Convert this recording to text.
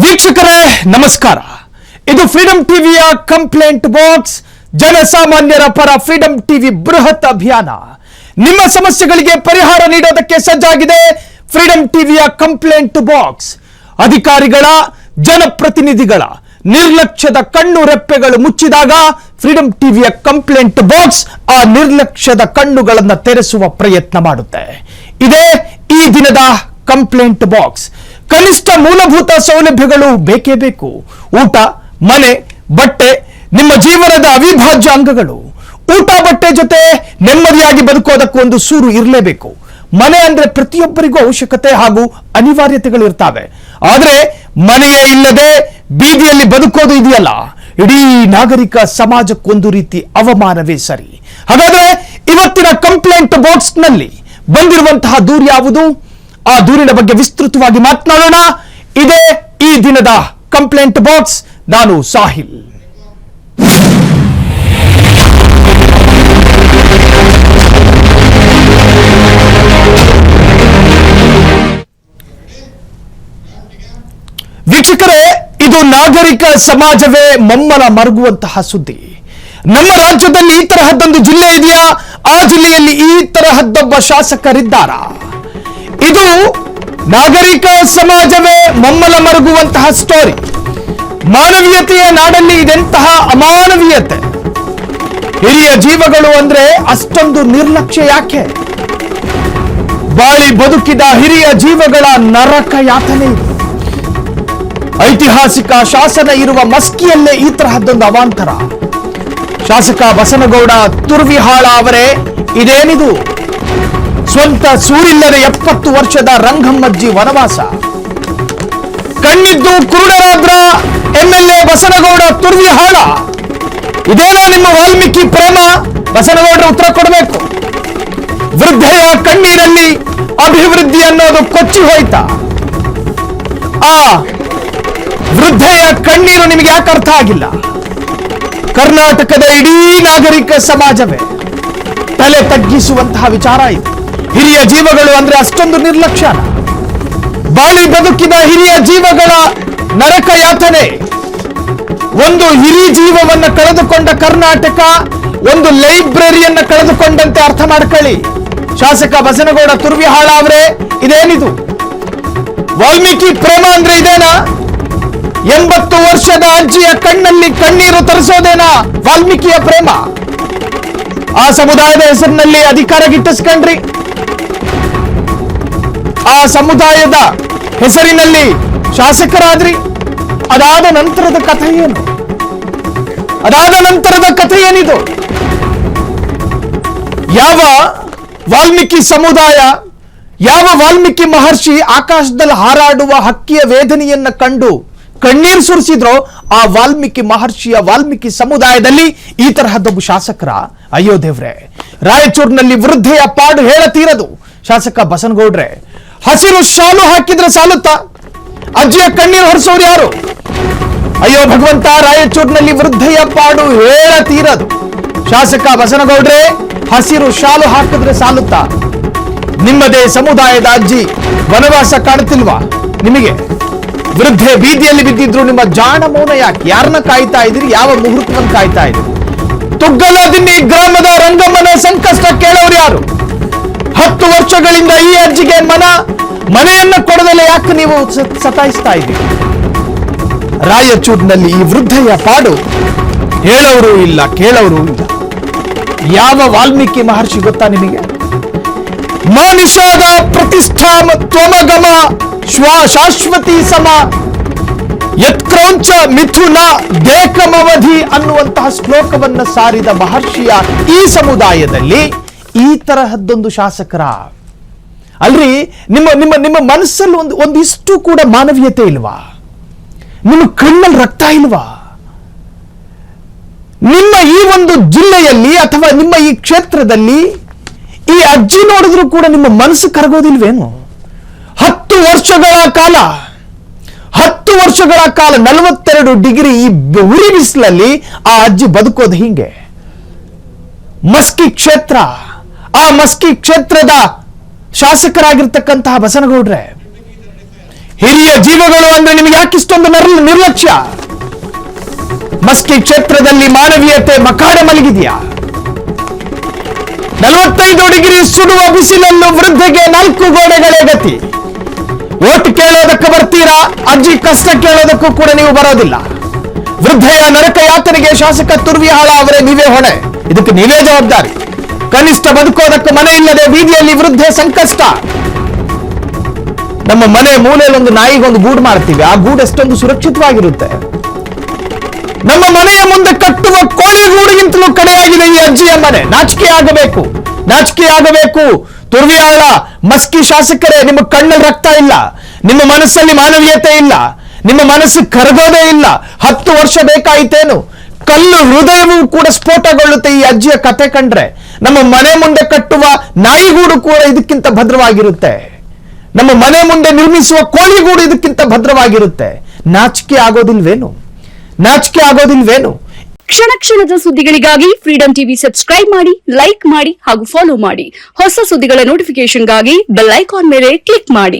ವೀಕ್ಷಕರೇ ನಮಸ್ಕಾರ. ಇದು ಫ್ರೀಡಂ ಟಿವಿಯ ಕಂಪ್ಲೇಂಟ್ ಬಾಕ್ಸ್, ಜನಸಾಮಾನ್ಯರ ಪರ ಫ್ರೀಡಂ ಟಿವಿ ಬೃಹತ್ ಅಭಿಯಾನ. ನಿಮ್ಮ ಸಮಸ್ಯೆಗಳಿಗೆ ಪರಿಹಾರ ನೀಡೋದಕ್ಕೆ ಸಜ್ಜಾಗಿದೆ ಫ್ರೀಡಂ ಟಿವಿಯ ಕಂಪ್ಲೇಂಟ್ ಬಾಕ್ಸ್. ಅಧಿಕಾರಿಗಳ, ಜನಪ್ರತಿನಿಧಿಗಳ ನಿರ್ಲಕ್ಷ್ಯದ ಕಣ್ಣು ರೆಪ್ಪೆಗಳು ಮುಚ್ಚಿದಾಗ ಫ್ರೀಡಂ ಟಿವಿಯ ಕಂಪ್ಲೇಂಟ್ ಬಾಕ್ಸ್ ಆ ನಿರ್ಲಕ್ಷ್ಯದ ಕಣ್ಣುಗಳನ್ನು ತೆರೆಸುವ ಪ್ರಯತ್ನ ಮಾಡುತ್ತೆ. ಇದೇ ಈ ದಿನದ ಕಂಪ್ಲೇಂಟ್ ಬಾಕ್ಸ್. ಕನಿಷ್ಠ ಮೂಲಭೂತ ಸೌಲಭ್ಯಗಳು ಬೇಕೇ ಬೇಕು. ಊಟ, ಮನೆ, ಬಟ್ಟೆ ನಿಮ್ಮ ಜೀವನದ ಅವಿಭಾಜ್ಯ ಅಂಗಗಳು. ಊಟ ಬಟ್ಟೆ ಜೊತೆ ನೆಮ್ಮದಿಯಾಗಿ ಬದುಕೋದಕ್ಕೂ ಒಂದು ಸೂರು ಇರಲೇಬೇಕು. ಮನೆ ಅಂದ್ರೆ ಪ್ರತಿಯೊಬ್ಬರಿಗೂ ಅವಶ್ಯಕತೆ ಹಾಗೂ ಅನಿವಾರ್ಯತೆಗಳು ಇರ್ತವೆ. ಆದ್ರೆ ಮನೆಯೇ ಇಲ್ಲದೆ ಬೀದಿಯಲ್ಲಿ ಬದುಕೋದು ಇದೆಯಲ್ಲ, ಇಡೀ ನಾಗರಿಕ ಸಮಾಜಕ್ಕೊಂದು ರೀತಿ ಅವಮಾನವೇ ಸರಿ. ಹಾಗಾದ್ರೆ ಇವತ್ತಿನ ಕಂಪ್ಲೇಂಟ್ ಬಾಕ್ಸ್ ನಲ್ಲಿ ಬಂದಿರುವಂತಹ ದೂರು ಯಾವುದು? ಆ ದೂರಿನ ಬಗ್ಗೆ ವಿಸ್ತೃತವಾಗಿ ಮಾತನಾಡೋಣ. ಇದೇ ಈ ದಿನದ ಕಂಪ್ಲೇಂಟ್ ಬಾಕ್ಸ್. ನಾನು ಸಾಹಿಲ್. ವೀಕ್ಷಕರೇ, ಇದು ನಾಗರಿಕ ಸಮಾಜವೇ ಮಮ್ಮಲ ಮರುಗುವಂತಹ ಸುದ್ದಿ. ನಮ್ಮ ರಾಜ್ಯದಲ್ಲಿ ಈ ತರಹದ್ದೊಂದು ಜಿಲ್ಲೆ ಇದೆಯಾ? ಆ ಜಿಲ್ಲೆಯಲ್ಲಿ ಈ ತರಹದ್ದೊಬ್ಬ ಶಾಸಕರಿದ್ದಾರಾ? ಇದು ನಾಗರಿಕ ಸಮಾಜವೇ ಮಮ್ಮಲ ಮರುಗುವಂತಹ ಸ್ಟೋರಿ. ಮಾನವೀಯತೆಯ ನಾಡಲ್ಲಿ ಇದೆಂತಹ ಅಮಾನವೀಯತೆ! ಹಿರಿಯ ಜೀವಗಳು ಅಂದ್ರೆ ಅಷ್ಟೊಂದು ನಿರ್ಲಕ್ಷ್ಯ ಯಾಕೆ? ಬಾಳಿ ಬದುಕಿದ ಹಿರಿಯ ಜೀವಗಳ ನರಕ ಯಾತನೆ ಇದು. ಐತಿಹಾಸಿಕ ಶಾಸನ ಇರುವ ಮಸ್ಕಿಯಲ್ಲೇ ಈ ತರಹದ್ದೊಂದು ಅವಾಂತರ. ಶಾಸಕ ಬಸನಗೌಡ ತುರ್ವಿಹಾಳ ಅವರೇ, ಇದೇನಿದು? ಸ್ವಂತ ಸೂರಿಲ್ಲದೆ 70 ವರ್ಷದ ರಂಗಮ್ಮಜ್ಜಿ ವನವಾಸ. ಕಣ್ಣಿದ್ದು ಕುರುಡರಾದ್ರ MLA ಬಸನಗೌಡ ತುರ್ವಿಹಾಳ. ಇದೇನಾ ನಿಮ್ಮ ವಾಲ್ಮೀಕಿ ಪ್ರೇಮ? ಬಸನಗೌಡರು ಉತ್ತರ ಕೊಡಬೇಕು. ವೃದ್ಧೆಯ ಕಣ್ಣೀರಲ್ಲಿ ಅಭಿವೃದ್ಧಿ ಅನ್ನೋದು ಕೊಚ್ಚಿ ಹೋಯ್ತಾ? ಆ ವೃದ್ಧೆಯ ಕಣ್ಣೀರು ನಿಮಗೆ ಯಾಕೆ ಅರ್ಥ ಆಗಿಲ್ಲ? ಕರ್ನಾಟಕದ ಇಡೀ ನಾಗರಿಕ ಸಮಾಜವೇ ತಲೆ ತಗ್ಗಿಸುವಂತಹ ವಿಚಾರ ಇದು. ಹಿರಿಯ ಜೀವಗಳು ಅಂದ್ರೆ ಅಷ್ಟೊಂದು ನಿರ್ಲಕ್ಷ್ಯನ? ಬಾಳಿ ಬದುಕಿದ ಹಿರಿಯ ಜೀವಗಳ ನರಕ ಯಾತನೆ. ಒಂದು ಹಿರಿ ಜೀವವನ್ನ ಕಳೆದುಕೊಂಡ ಕರ್ನಾಟಕ ಒಂದು ಲೈಬ್ರರಿಯನ್ನ ಕಳೆದುಕೊಂಡಂತೆ ಅರ್ಥ ಮಾಡ್ಕೊಳ್ಳಿ. ಶಾಸಕ ಬಸನಗೌಡ ತುರ್ವಿಹಾಳ ಅವರೇ, ಇದೇನಿದು? ವಾಲ್ಮೀಕಿ ಪ್ರೇಮ ಅಂದ್ರೆ ಇದೇನಾ? 80 ವರ್ಷದ ಅಜ್ಜಿಯ ಕಣ್ಣಲ್ಲಿ ಕಣ್ಣೀರು ತರಿಸೋದೇನಾ ವಾಲ್ಮೀಕಿಯ ಪ್ರೇಮ? ಆ ಸಮುದಾಯದ ಹೆಸರಿನಲ್ಲಿ ಅಧಿಕಾರ ಗಿಟ್ಟಿಸ್ಕೊಂಡ್ರಿ. ಆ ಸಮುದಾಯದ ಹೆಸರಿನಲ್ಲಿ ಶಾಸಕರಾದ್ರಿ. ಅದಾದ ನಂತರದ ಕಥೆ ಏನು? ಅದಾದ ನಂತರದ ಕಥೆ ಏನಿದು? ಯಾವ ವಾಲ್ಮೀಕಿ ಸಮುದಾಯ, ಯಾವ ವಾಲ್ಮೀಕಿ ಮಹರ್ಷಿ ಆಕಾಶದಲ್ಲಿ ಹಾರಾಡುವ ಹಕ್ಕಿಯ ವೇದನೆಯನ್ನ ಕಂಡು ಕಣ್ಣೀರು ಸುರಿಸಿದ್ರೋ ಆ ವಾಲ್ಮೀಕಿ ಮಹರ್ಷಿಯ ವಾಲ್ಮೀಕಿ ಸಮುದಾಯದಲ್ಲಿ ಈ ತರಹದೊಬ್ಬ ಶಾಸಕರ? ಅಯ್ಯೋ ದೇವ್ರೆ! ರಾಯಚೂರಿನಲ್ಲಿ ವೃದ್ಧೆಯ ಪಾಡು ಹೇಳತೀರದು. ಶಾಸಕ ಬಸನಗೌಡ್ರೆ, ಹಸಿರು ಶಾಲು ಹಾಕಿದ್ರೆ ಸಾಲುತ್ತಾ? ಅಜ್ಜಿಯ ಕಣ್ಣೀರು ಹೊರಿಸೋರು ಯಾರು? ಅಯ್ಯೋ ಭಗವಂತ! ರಾಯಚೂರಿನಲ್ಲಿ ವೃದ್ಧೆಯ ಪಾಡು ಹೇಳತೀರದು. ಶಾಸಕ ಬಸನಗೌಡ್ರೆ, ಹಸಿರು ಶಾಲು ಹಾಕಿದ್ರೆ ಸಾಲುತ್ತಾ? ನಿಮ್ಮದೇ ಸಮುದಾಯದ ಅಜ್ಜಿ ವನವಾಸ ಕಾಣುತ್ತಿಲ್ವಾ ನಿಮಗೆ? ವೃದ್ಧೆ ಬೀದಿಯಲ್ಲಿ ಬಿದ್ದಿದ್ರು ನಿಮ್ಮ ಜಾಣ ಮೌನ ಯಾಕೆ? ಯಾರನ್ನ ಕಾಯ್ತಾ ಇದ್ದೀರಿ? ಯಾವ ಮುಹೂರ್ತವನ್ನು ಕಾಯ್ತಾ ಇದ್ದೀರಿ? ತುಗ್ಗಲದಿನ್ನಿ ಗ್ರಾಮದ ರಂಗಮ್ಮನ ಸಂಕಷ್ಟ ಕೇಳೋರು ಯಾರು? 10 ವರ್ಷಗಳಿಂದ ಈ ಅಜ್ಜಿಗೆ ಮನೆಯನ್ನ ಕೊಡದಲೆ ಯಾಕೆ ನೀವು ಸತಾಯಿಸ್ತಾ ಇದ್ದೀರಿ? ರಾಯಚೂರಿನಲ್ಲಿ ಈ ವೃದ್ಧೆಯ ಪಾಡು ಹೇಳೋರು ಇಲ್ಲ, ಕೇಳೋರು ಇಲ್ಲ. ಯಾವ ವಾಲ್ಮೀಕಿ ಮಹರ್ಷಿ ಗೊತ್ತಾ ನಿಮಗೆ? ಮಾನಿಷಾದ ಪ್ರತಿಷ್ಠಾ ತ್ವಮಗಮ ಶಾಶ್ವತಿ ಸಮ ಯತ್ಕ್ರೌಂಚ ಮಿಥುನ ದೇಕಮವಧಿ ಅನ್ನುವಂತಹ ಶ್ಲೋಕವನ್ನ ಸಾರಿದ ಮಹರ್ಷಿಯ ಈ ಸಮುದಾಯದಲ್ಲಿ ಈ ತರಹದ್ದೊಂದು ಶಾಸಕರ? ಅಲ್ರಿ, ನಿಮ್ಮ ನಿಮ್ಮ ನಿಮ್ಮ ಮನಸ್ಸಲ್ಲಿ ಒಂದಿಷ್ಟು ಕೂಡ ಮಾನವೀಯತೆ ಇಲ್ವಾ? ನಿಮ್ಮ ಕಣ್ಣಲ್ಲಿ ರಕ್ತ ಇಲ್ವಾ? ನಿಮ್ಮ ಈ ಒಂದು ಜಿಲ್ಲೆಯಲ್ಲಿ ಅಥವಾ ನಿಮ್ಮ ಈ ಕ್ಷೇತ್ರದಲ್ಲಿ ಈ ಅಜ್ಜಿ ನೋಡಿದ್ರು ಕೂಡ ನಿಮ್ಮ ಮನಸ್ಸು ಕರಗೋದಿಲ್ವೇನು? 10 ವರ್ಷಗಳ ಕಾಲ 42 ಡಿಗ್ರಿ ಈ ಉರಿ ಬಿಸಿಲಲ್ಲಿ ಆ ಅಜ್ಜಿ ಬದುಕೋದು ಹಿಂಗೆ. ಮಸ್ಕಿ ಕ್ಷೇತ್ರ, ಆ ಮಸ್ಕಿ ಕ್ಷೇತ್ರದ ಶಾಸಕರಾಗಿರ್ತಕ್ಕಂತಹ ಬಸನಗೌಡ್ರೆ, ಹಿರಿಯ ಜೀವಗಳು ಅಂದ್ರೆ ನಿಮಗೆ ಯಾಕಿಷ್ಟೊಂದು ನಿರ್ಲಕ್ಷ್ಯ? ಮಸ್ಕಿ ಕ್ಷೇತ್ರದಲ್ಲಿ ಮಾನವೀಯತೆ ಮಕಾಡ ಮಲಗಿದೆಯಾ? 45 ಡಿಗ್ರಿ ಸುಡುವ ಬಿಸಿಲನ್ನು ವೃದ್ಧೆಗೆ 4 ಗೋಡೆಗಳೇ ಗತಿ. ಓಟ್ ಕೇಳೋದಕ್ಕೆ ಬರ್ತೀರಾ, ಅಜ್ಜಿ ಕಷ್ಟ ಕೇಳೋದಕ್ಕೂ ಕೂಡ ನೀವು ಬರೋದಿಲ್ಲ. ವೃದ್ಧೆಯ ನರಕ ಯಾತನೆಗೆ ಶಾಸಕ ತುರ್ವಿಹಾಳ ಅವರೇ ನೀವೇ ಹೊಣೆ, ಇದಕ್ಕೆ ನೀವೇ ಜವಾಬ್ದಾರಿ. ಕನಿಷ್ಠ ಬದುಕೋದಕ್ಕೆ ಮನೆ ಇಲ್ಲದೆ ಬೀದಿಯಲ್ಲಿ ವೃದ್ಧೆ ಸಂಕಷ್ಟ. ನಮ್ಮ ಮನೆ ಮೂಲೆಯಲ್ಲಿ ಒಂದು ನಾಯಿಗೊಂದು ಗೂಡು ಮಾಡ್ತೀವಿ, ಆ ಗೂಡು ಎಷ್ಟೊಂದು ಸುರಕ್ಷಿತವಾಗಿರುತ್ತೆ. ನಮ್ಮ ಮನೆಯ ಮುಂದೆ ಕಟ್ಟುವ ಕೋಳಿ ಗೂಡಿಗಿಂತಲೂ ಕಡೆಯಾಗಿದೆ ಈ ಅಜ್ಜಿಯ ಮನೆ. ನಾಚಿಕೆ ಆಗಬೇಕು. ತುರ್ವಿಯಾಳ ಮಸ್ಕಿ ಶಾಸಕರೇ, ನಿಮ್ಮ ಕಣ್ಣಲ್ಲಿ ರಕ್ತ ಇಲ್ಲ, ನಿಮ್ಮ ಮನಸ್ಸಲ್ಲಿ ಮಾನವೀಯತೆ ಇಲ್ಲ, ನಿಮ್ಮ ಮನಸ್ಸು ಕರಗೋದೇ ಇಲ್ಲ. 10 ವರ್ಷ ಬೇಕಾಯಿತೇನು? ಕಲ್ಲು ಹೃದಯವೂ ಕೂಡ ಸ್ಫೋಟಗೊಳ್ಳುತ್ತೆ ಈ ಅಜ್ಜಿಯ ಕತೆ ಕಂಡ್ರೆ. ನಮ್ಮ ಮನೆ ಮುಂದೆ ಕಟ್ಟುವ ನಾಯಿಗೂಡು ಕೂಡ ಇದಕ್ಕಿಂತ ಭದ್ರವಾಗಿರುತ್ತೆ. ನಮ್ಮ ಮನೆ ಮುಂದೆ ನಿರ್ಮಿಸುವ ಕೋಳಿಗೂಡು ಇದಕ್ಕಿಂತ ಭದ್ರವಾಗಿರುತ್ತೆ. ನಾಚಿಕೆ ಆಗೋದಿಲ್ವೇನು? ಕ್ಷಣ ಕ್ಷಣದ ಸುದ್ದಿಗಳಿಗಾಗಿ ಫ್ರೀಡಂ ಟಿವಿ ಸಬ್ಸ್ಕ್ರೈಬ್ ಮಾಡಿ, ಲೈಕ್ ಮಾಡಿ ಹಾಗೂ ಫಾಲೋ ಮಾಡಿ. ಹೊಸ ಸುದ್ದಿಗಳ ನೋಟಿಫಿಕೇಶನ್ಗಾಗಿ ಬೆಲ್ ಐಕಾನ್ ಮೇಲೆ ಕ್ಲಿಕ್ ಮಾಡಿ.